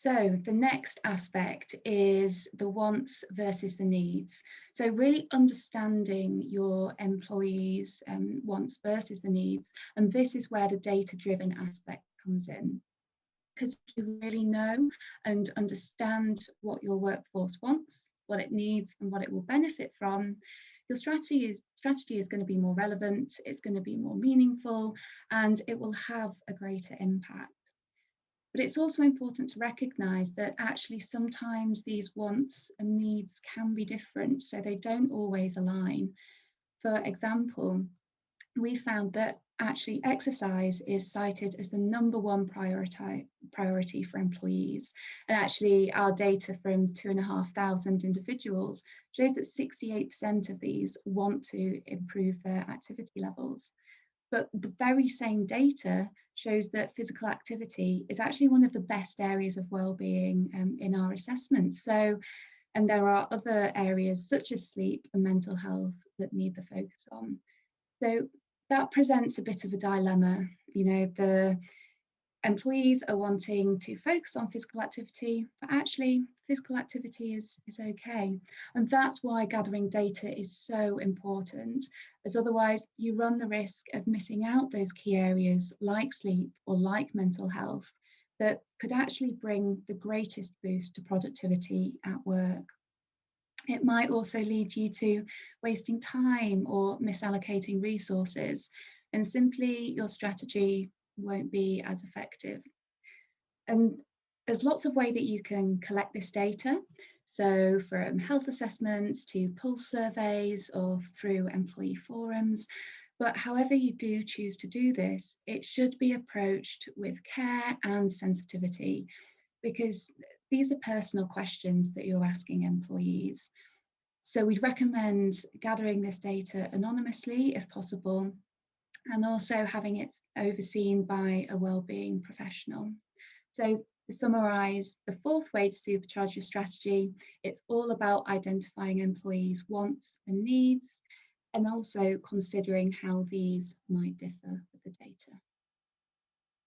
So the next aspect is the wants versus the needs. So really understanding your employees' wants versus the needs. And this is where the data-driven aspect comes in. Because if you really know and understand what your workforce wants, what it needs and what it will benefit from, your strategy is going to be more relevant, it's going to be more meaningful, and it will have a greater impact. But it's also important to recognise that actually sometimes these wants and needs can be different, so they don't always align. For example, we found that actually exercise is cited as the #1 priority for employees. And actually our data from 2,500 individuals shows that 68% of these want to improve their activity levels. But the very same data shows that physical activity is actually one of the best areas of well-being in our assessments. So, and there are other areas such as sleep and mental health that need the focus on. So that presents a bit of a dilemma. You know, the employees are wanting to focus on physical activity, but actually physical activity is okay. And that's why gathering data is so important, as otherwise you run the risk of missing out those key areas like sleep or like mental health that could actually bring the greatest boost to productivity at work. It might also lead you to wasting time or misallocating resources, and simply your strategy won't be as effective. And there's lots of ways that you can collect this data. So from health assessments to pulse surveys or through employee forums. But however you do choose to do this, it should be approached with care and sensitivity, because these are personal questions that you're asking employees. So we'd recommend gathering this data anonymously if possible, and also having it overseen by a wellbeing professional. So to summarise, the fourth way to supercharge your strategy, it's all about identifying employees' wants and needs, and also considering how these might differ with the data.